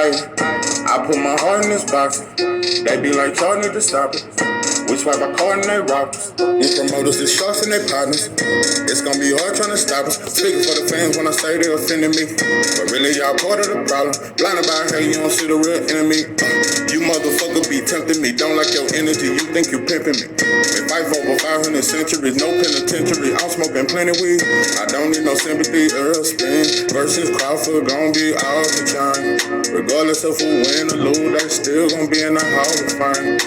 I put my heart in this box. They be like, y'all need to stop it. We swipe our card and they robbed us. We promoters, the sharks and they partners. It's gonna be hard trying to stop us. Speaking for the fans when I say they offended me. But really, y'all part of the problem. Blinded by how you don't see the real enemy. You motherfucker be tempting me. Don't like your energy, you think you pimping me. Been fight for over 500 centuries, no penitentiary. I'm smoking plenty weed. I don't need no sympathy. Errol, Spence versus Crawford gon' be all the time. Regardless of who win or lose, they still gon' be in the Hall of Fame.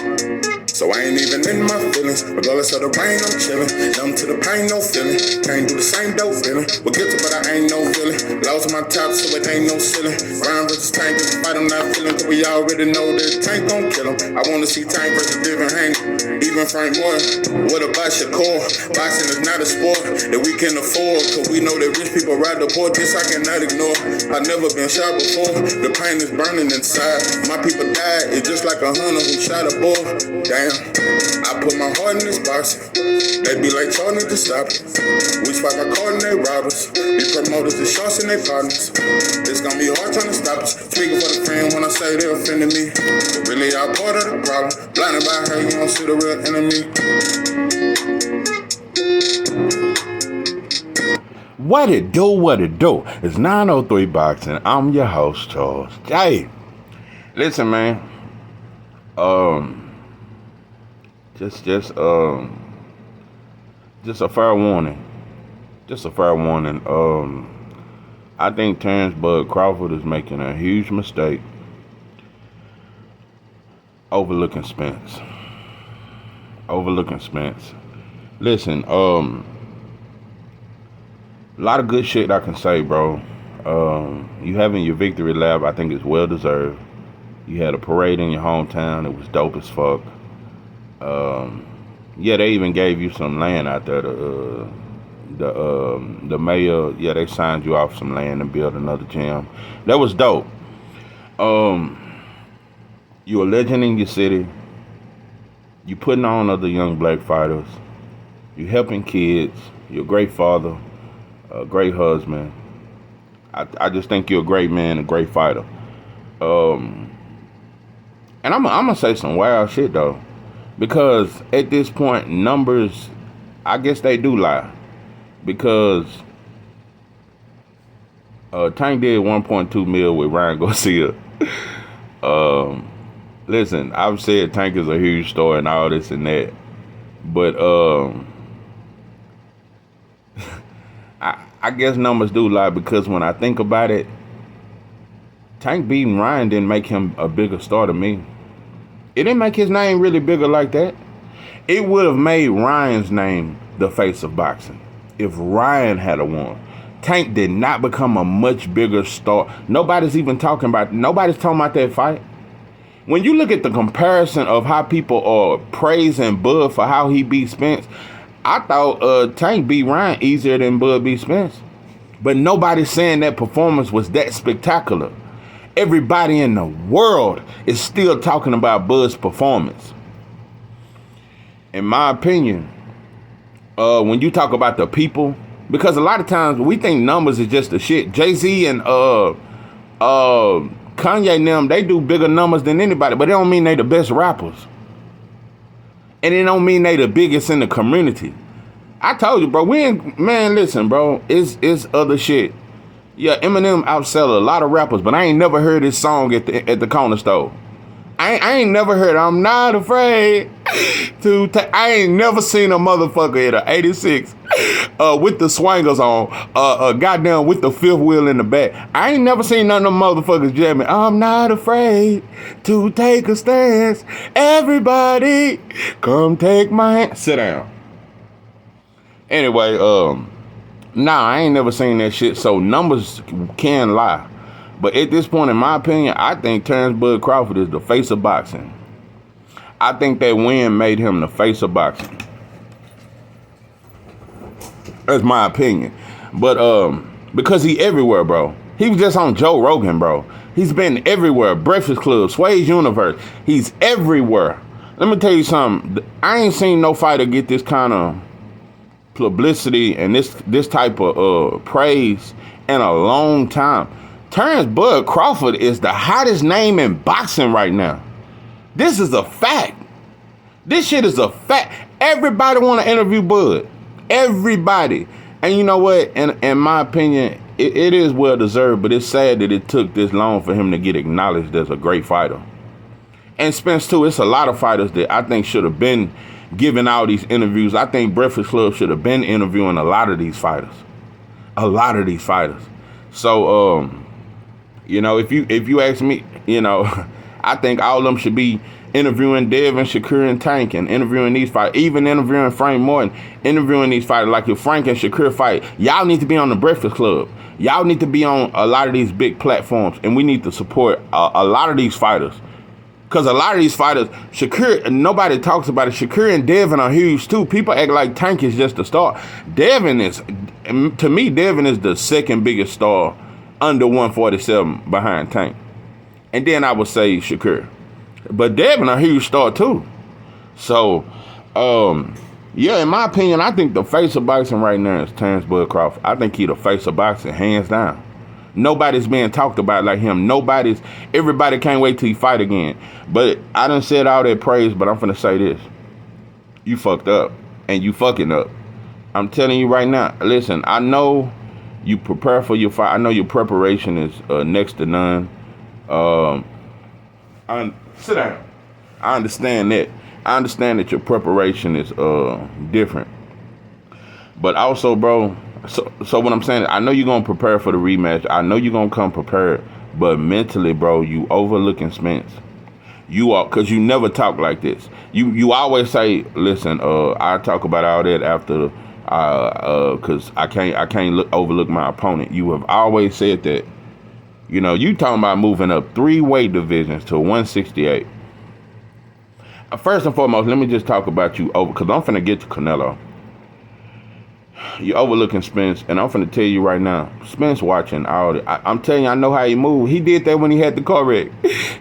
So I ain't even in my feelings. Regardless of the rain, I'm chillin'. Numb to the pain, no feeling. Can't do the same dope feeling. We're guilty, but I ain't no villain. Lost my top, so it ain't no ceiling. Ryan versus Tank, is a fight I'm not feeling. Cause we already know that Tank gon' kill him. I wanna see Tank versus Devin Haney. Even Frank Moore. What about Shakur? Boxing is not a sport that we can afford. Cause we know that rich people ride the poor. This I cannot ignore. I've never been shot before. The pain is burning inside. My people died. It's just like a hunter who shot a bull. Damn. I put my heart in this box. They be like, y'all need to stop it. We swipe our card and they rob us. We promoters, the sharks and they partners. It's gonna be hard trying to stop us. Speaking for the friend when I say they offended me. But really, y'all part of the problem. Blinded by how you don't see the real enemy. What it do, what it do? It's 903 Boxing. I'm your host, Charles. Hey, listen, man. Just a fair warning. Just a fair warning. I think Terrence Crawford is making a huge mistake overlooking Spence. Listen, a lot of good shit I can say, bro. You having your victory lap, I think is well deserved. You had a parade in your hometown. It was dope as fuck. Yeah, they even gave you some land out there. The mayor, yeah, they signed you off some land and built another gym. That was dope. You a legend in your city. You putting on other young black fighters. You helping kids. You're a great father, a great husband. I just think you're a great man, a great fighter. And I'm gonna say some wild shit though. Because at this point, numbers, I guess they do lie. Because Tank did 1.2 mil with Ryan Garcia. Listen, I've said Tank is a huge star and all this and that. But I guess numbers do lie because when I think about it, Tank beating Ryan didn't make him a bigger star to me. It didn't make his name really bigger like that. It would have made Ryan's name the face of boxing if Ryan had won. Tank did not become a much bigger star. Nobody's talking about that fight. When you look at the comparison of how people are praising Bud for how he beat Spence, I thought Tank beat Ryan easier than Bud beat Spence. But nobody's saying that performance was that spectacular. Everybody in the world is still talking about Bud's performance. In my opinion, when you talk about the people, because a lot of times we think numbers is just the shit. Jay-Z and Kanye and them, they do bigger numbers than anybody, but it don't mean they the best rappers. And it don't mean they the biggest in the community. I told you, bro, listen, bro, it's other shit. Yeah, Eminem outsell a lot of rappers, but I ain't never heard his song at the corner store. I ain't never heard I'm Not Afraid to take. I ain't never seen a motherfucker at a 86 with the swangers on, goddamn with the fifth wheel in the back. I ain't never seen none of them motherfuckers jamming. I'm not afraid to take a stance. Everybody, come take my hand. Sit down. Anyway, nah, I ain't never seen that shit, so numbers can lie. But at this point, in my opinion, I think Terrence Crawford is the face of boxing. I think that win made him the face of boxing. That's my opinion. But because he everywhere, bro. He was just on Joe Rogan, bro. He's been everywhere. Breakfast Club, Sway's Universe. He's everywhere. Let me tell you something. I ain't seen no fighter get this kind of publicity and this type of praise in a long time. Terrence Bud Crawford is the hottest name in boxing right now. This is a fact. This shit is a fact. Everybody want to interview Bud. Everybody. And you know what? In my opinion, it is well deserved, but it's sad that it took this long for him to get acknowledged as a great fighter. And Spence too, it's a lot of fighters that I think should have been giving out these interviews. I think Breakfast Club should have been interviewing a lot of these fighters. A lot of these fighters. So, you know, if you ask me, you know, I think all of them should be interviewing Devin, Shakur, and Tank, and interviewing these fighters, even interviewing Frank Morton, interviewing these fighters. Like if Frank and Shakur fight, y'all need to be on the Breakfast Club. Y'all need to be on a lot of these big platforms, and we need to support a lot of these fighters. Because a lot of these fighters, Shakur, nobody talks about it. Shakur and Devin are huge too. People act like Tank is just a star. Devin is, to me, Devin is the second biggest star under 147 behind Tank. And then I would say Shakur. But Devin a huge star too. So, yeah, in my opinion, I think the face of boxing right now is Terrence Bud Crawford. I think he the face of boxing, hands down. Nobody's being talked about like him. Everybody can't wait till he fight again. But I done said all that praise, but I'm finna say this. You fucked up, and you fucking up. I'm telling you right now, listen, I know you prepare for your fight. I know your preparation is next to none. Sit down. I understand that. I understand that your preparation is different. But also, bro, so what I'm saying, I know you're going to prepare for the rematch. I know you're going to come prepared. But mentally, bro, you overlooking Spence. You are, because you never talk like this. You always say, listen, I talk about all that after, because I can't overlook my opponent. You have always said that. You know, you talking about moving up 3 weight divisions to 168. First and foremost, let me just talk about you over, because I'm finna get to Canelo. You're overlooking Spence, and I'm finna tell you right now, Spence watching all the, I'm telling you, I know how he moved. He did that when he had the car wreck.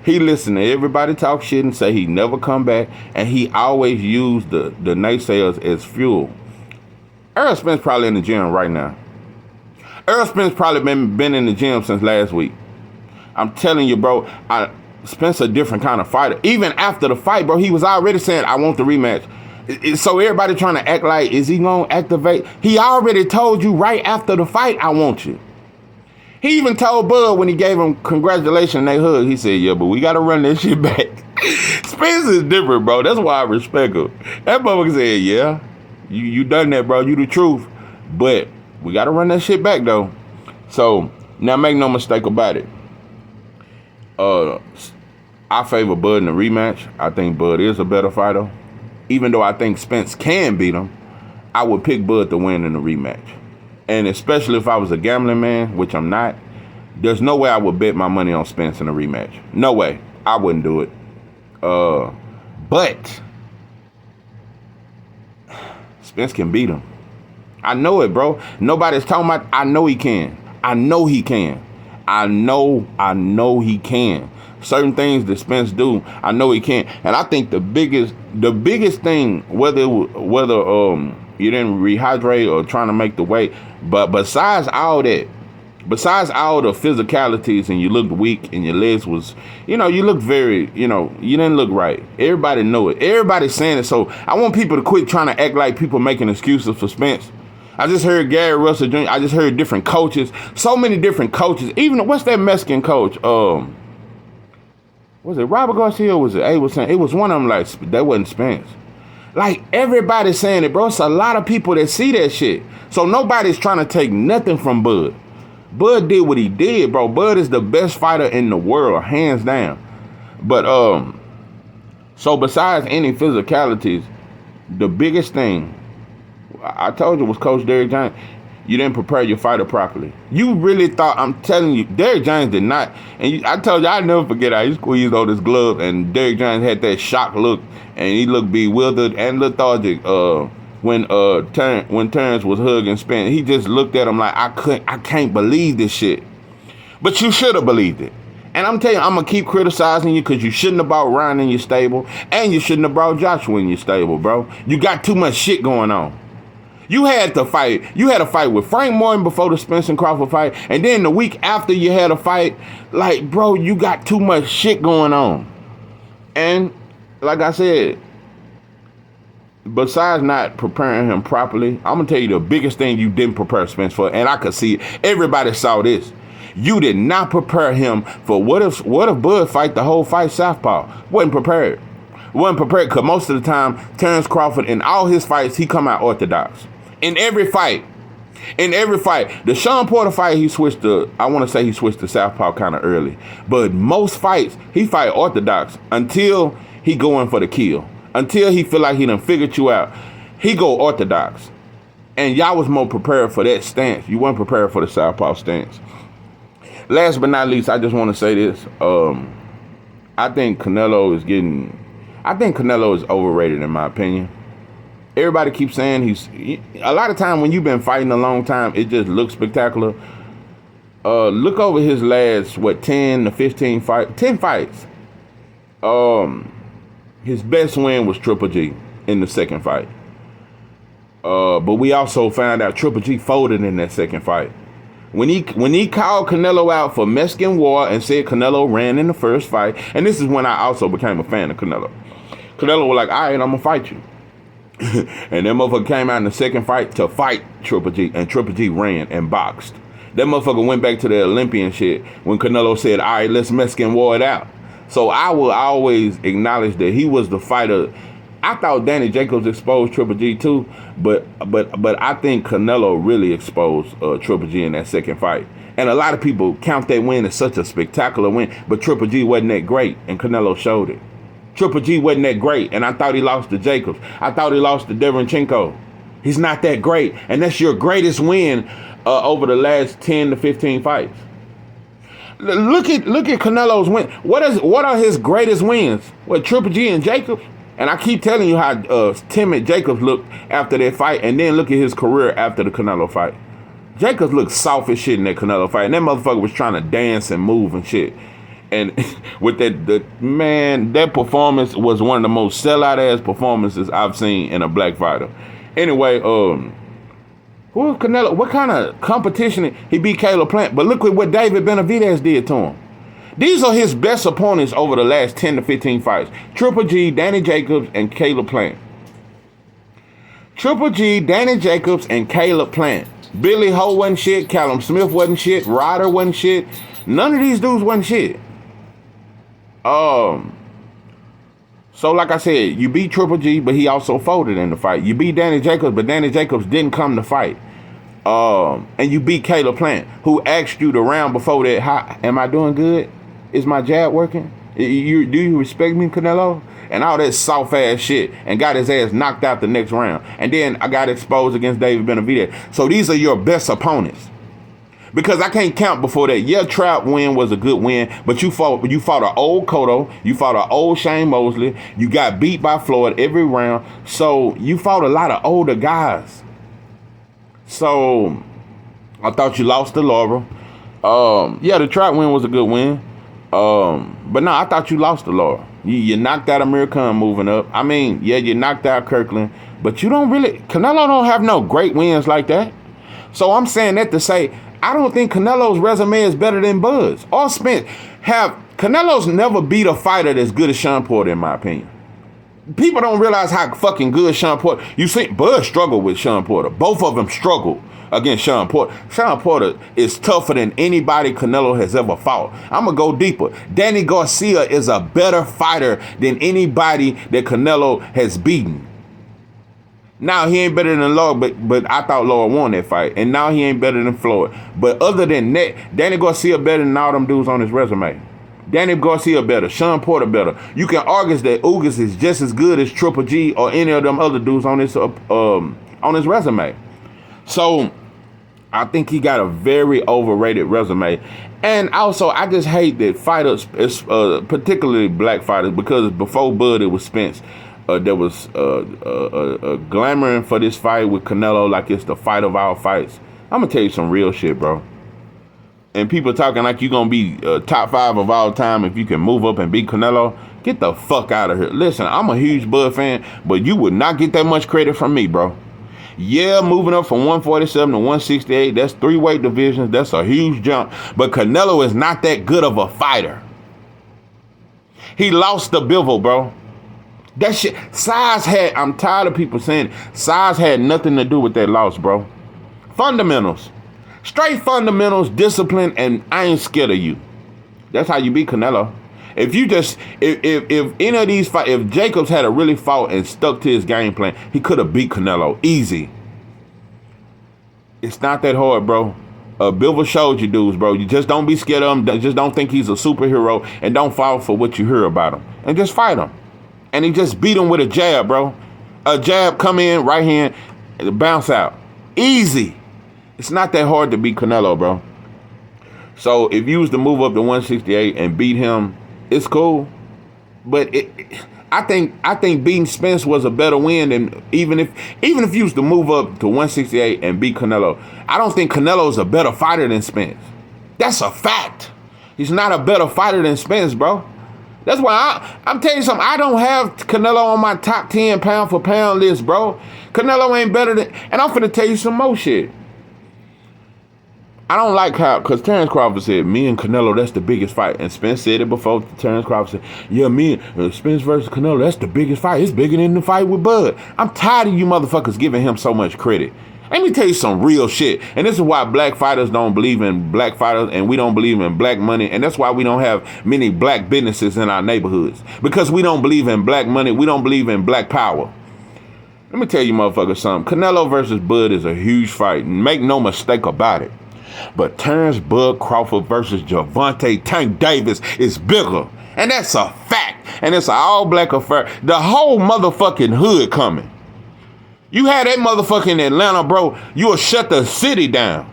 He listened to everybody talk shit and say he never come back, and he always used the naysayers as fuel. Errol Spence probably in the gym right now. Errol Spence probably been in the gym since last week. I'm telling you, bro, Spence a different kind of fighter. Even after the fight, bro, he was already saying, I want the rematch. So everybody trying to act like, is he going to activate? He already told you right after the fight, I want you. He even told Bud when he gave him congratulations and they hugged, he said, yeah, but we got to run that shit back. Spence is different, bro. That's why I respect him. That motherfucker said, yeah, you done that, bro. You the truth. But we got to run that shit back, though. So now make no mistake about it. I favor Bud in the rematch. I think Bud is a better fighter. Even though I think Spence can beat him, I would pick Bud to win in the rematch. And especially if I was a gambling man, which I'm not, there's no way I would bet my money on Spence in a rematch. No way. I wouldn't do it. But Spence can beat him. I know it, bro. Nobody's talking about, I know he can. I know he can. I know he can. Certain things that Spence do, I know he can. And I think the biggest thing, whether you didn't rehydrate or trying to make the weight, but besides all the physicalities and you looked weak and your legs was, you looked very, you didn't look right. Everybody know it. Everybody's saying it. So I want people to quit trying to act like people making excuses for Spence. I just heard Gary Russell Jr. I just heard different coaches. So many different coaches. Even, what's that Mexican coach? Was it Robert Garcia or was it Abel saying? It was one of them, like, that wasn't Spence. Like, everybody's saying it, bro. It's a lot of people that see that shit. So nobody's trying to take nothing from Bud. Bud did what he did, bro. Bud is the best fighter in the world, hands down. But, so besides any physicalities, the biggest thing, I told you, was Coach Derrick James. You didn't prepare your fighter properly. You really thought, I'm telling you, Derrick James did not. And I told you, I'll never forget how he squeezed on his glove and Derrick James had that shocked look and he looked bewildered and lethargic when Terrance was hugging Spence. He just looked at him like, I can't believe this shit. But you should have believed it. And I'm telling you, I'm going to keep criticizing you because you shouldn't have brought Ryan in your stable and you shouldn't have brought Joshua in your stable, bro. You got too much shit going on. You had to fight. You had a fight with Frank Morton before the Spence and Crawford fight, and then the week after you had a fight. Like, bro, you got too much shit going on. And like I said, besides not preparing him properly, I'm gonna tell you the biggest thing you didn't prepare Spence for, and I could see it. Everybody saw this. You did not prepare him for what if Bud fight the whole fight southpaw. Wasn't prepared because most of the time Terrence Crawford in all his fights he come out orthodox. In every fight, the Sean Porter fight he switched to southpaw kind of early, but most fights he fight orthodox until he go in for the kill. Until he feel like he done figured you out, he go orthodox. And y'all was more prepared for that stance. You weren't prepared for the southpaw stance. Last but not least, I just want to say this. I think Canelo is overrated in my opinion. Everybody keeps saying a lot of time when you've been fighting a long time, it just looks spectacular. Look over his last, 10 fights. His best win was Triple G in the second fight. But we also found out Triple G folded in that second fight. When he called Canelo out for Mexican War and said Canelo ran in the first fight, and this is when I also became a fan of Canelo. Canelo was like, all right, I'm going to fight you. And that motherfucker came out in the second fight to fight Triple G, and Triple G ran and boxed. That motherfucker went back to the Olympian shit when Canelo said, all right, let's Mexican War it out. So I will always acknowledge that he was the fighter. I thought Danny Jacobs exposed Triple G too, but I think Canelo really exposed Triple G in that second fight. And a lot of people count that win as such a spectacular win, but Triple G wasn't that great, and Canelo showed it. Triple G wasn't that great, and I thought he lost to Jacobs. I thought he lost to Derenchenko. He's not that great, and that's your greatest win over the last 10 to 15 fights. Look at Canelo's win. What are his greatest wins? Triple G and Jacobs? And I keep telling you how timid Jacobs looked after that fight, and then look at his career after the Canelo fight. Jacobs looked soft as shit in that Canelo fight, and that motherfucker was trying to dance and move and shit. And with that performance was one of the most sellout ass performances I've seen in a black fighter. Anyway, who is Canelo? What kind of competition? He beat Caleb Plant, but look at what David Benavidez did to him. These are his best opponents over the last 10 to 15 fights. Triple G, Danny Jacobs, and Caleb Plant. Triple G, Danny Jacobs, and Caleb Plant. Billy Ho wasn't shit. Callum Smith wasn't shit. Ryder wasn't shit. None of these dudes wasn't shit. So like I said, you beat Triple G, but he also folded in the fight. You beat Danny Jacobs, but Danny Jacobs didn't come to fight. And you beat Caleb Plant, who asked you the round before that, how, am I doing good? Is my jab working? Do you respect me, Canelo? And all that soft ass shit, and got his ass knocked out the next round. And then I got exposed against David Benavidez. So these are your best opponents. Because I can't count before that. Yeah, Trout win was a good win, but you fought an old Cotto, you fought an old Shane Mosley, you got beat by Floyd every round. So you fought a lot of older guys. So I thought you lost to Laurel. Yeah, the Trout win was a good win. But no, I thought you lost to Laurel. You knocked out Amir Khan moving up. I mean, yeah, you knocked out Kirkland, but Canelo don't have no great wins like that. So I'm saying that to say, I don't think Canelo's resume is better than Bud's or Spence. Canelo's never beat a fighter that's good as Sean Porter, in my opinion. People don't realize how fucking good Sean Porter. You see, Bud struggled with Sean Porter. Both of them struggled against Sean Porter. Sean Porter is tougher than anybody Canelo has ever fought. I'm going to go deeper. Danny Garcia is a better fighter than anybody that Canelo has beaten. Now, he ain't better than Law, but I thought Law won that fight. And now he ain't better than Floyd. But other than that, Danny Garcia better than all them dudes on his resume. Danny Garcia better. Sean Porter better. You can argue that Ugas is just as good as Triple G or any of them other dudes on his resume. So, I think he got a very overrated resume. And also, I just hate that fighters, particularly black fighters, because before Bud, it was Spence. There was glamoring for this fight with Canelo like it's the fight of our fights. I'm going to tell you some real shit, bro. And people talking like you're going to be top 5 of all time if you can move up and beat Canelo. Get the fuck out of here. Listen, I'm a huge Bud fan, but you would not get that much credit from me, bro. Yeah, moving up from 147 to 168, that's 3 weight divisions. That's a huge jump. But Canelo is not that good of a fighter. He lost the Bivol, bro. That shit, size had, I'm tired of people saying it. Size had nothing to do with that loss, bro. Fundamentals. Straight fundamentals, discipline, and I ain't scared of you. That's how you beat Canelo. If you just, if any of these fights, if Jacobs had really fought and stuck to his game plan, he could have beat Canelo easy. It's not that hard, bro. Bivol showed you dudes, bro. You just don't be scared of him. Just don't think he's a superhero, and don't fall for what you hear about him. And just fight him. And he just beat him with a jab, bro. A jab, come in, right hand, bounce out. Easy. It's not that hard to beat Canelo, bro. So if you was to move up to 168 and beat him, it's cool. But I think beating Spence was a better win than even if you was to move up to 168 and beat Canelo. I don't think Canelo's a better fighter than Spence. That's a fact. He's not a better fighter than Spence, bro. That's why I'm telling you something. I don't have Canelo on my top 10 pound for pound list, bro. Canelo ain't better than, and I'm finna tell you some more shit. I don't like how, because Terrence Crawford said, me and Canelo, that's the biggest fight. And Spence said it before. Terrence Crawford said, yeah, me and Spence versus Canelo, that's the biggest fight. It's bigger than the fight with Bud. I'm tired of you motherfuckers giving him so much credit. Let me tell you some real shit. And this is why black fighters don't believe in black fighters, and we don't believe in black money. And that's why we don't have many black businesses in our neighborhoods. Because we don't believe in black money. We don't believe in black power. Let me tell you motherfuckers something. Canelo versus Bud is a huge fight. Make no mistake about it. But Terrence Bud Crawford versus Gervonta Tank Davis is bigger. And that's a fact. And it's an all-black affair. The whole motherfucking hood coming. You had that motherfucker in Atlanta, bro, you'll shut the city down.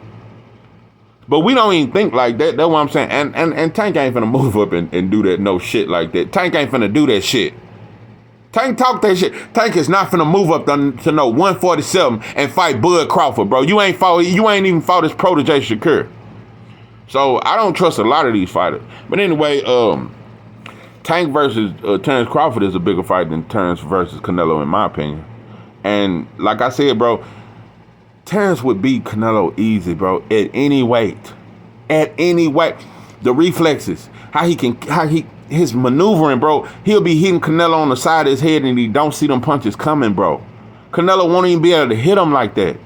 But we don't even think like that. That's what I'm saying. And Tank ain't finna move up and do that no shit like that. Tank ain't finna do that shit. Tank talk that shit. Tank is not finna move up to no 147 and fight Bud Crawford, bro. You ain't even fought his protege Shakur. So I don't trust a lot of these fighters. But anyway, Tank versus Terrence Crawford is a bigger fight than Terrence versus Canelo, in my opinion. And like I said, bro, Terrence would beat Canelo easy, bro, at any weight. At any weight. The reflexes, his maneuvering, bro, he'll be hitting Canelo on the side of his head and he don't see them punches coming, bro. Canelo won't even be able to hit him like that.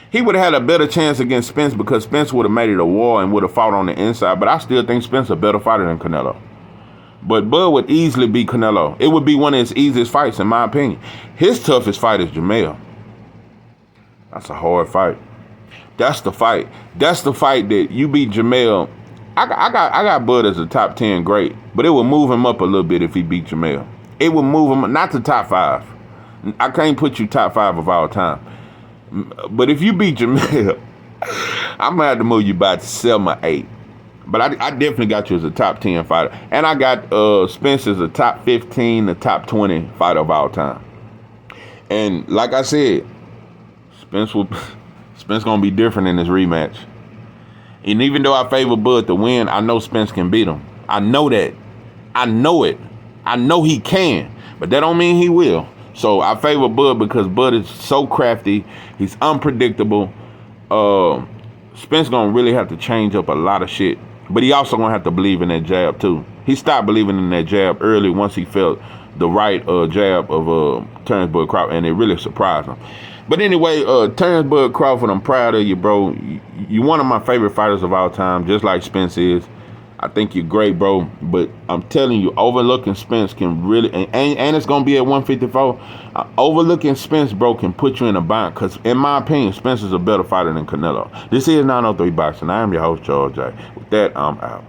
He would have had a better chance against Spence because Spence would have made it a war and would have fought on the inside. But I still think Spence a better fighter than Canelo. But Bud would easily beat Canelo. It would be one of his easiest fights, in my opinion. His toughest fight is Jamel. That's a hard fight. That's the fight. That's the fight that you beat Jamel. I got Bud as a top 10 great, but it would move him up a little bit if he beat Jamel. It would move him, not to top 5. I can't put you top 5 of all time. But if you beat Jamel, I'm going to have to move you back to 7 or 8. But I definitely got you as a top 10 fighter. And I got Spence as a top 15 to top 20 fighter of all time. And like I said, Spence going to be different in this rematch. And even though I favor Bud to win, I know Spence can beat him. I know that. I know it. I know he can. But that don't mean he will. So I favor Bud because Bud is so crafty. He's unpredictable. Spence going to really have to change up a lot of shit. But he also going to have to believe in that jab, too. He stopped believing in that jab early once he felt the right jab of Terrence Bud Crawford, and it really surprised him. But anyway, Terrence Bud Crawford, I'm proud of you, bro. You're one of my favorite fighters of all time, just like Spence is. I think you're great, bro. But I'm telling you, overlooking Spence can really, and it's going to be at 154. Overlooking Spence, bro, can put you in a bind. Because in my opinion, Spence is a better fighter than Canelo. This is 903 Boxing. I am your host, Charles J. With that, I'm out.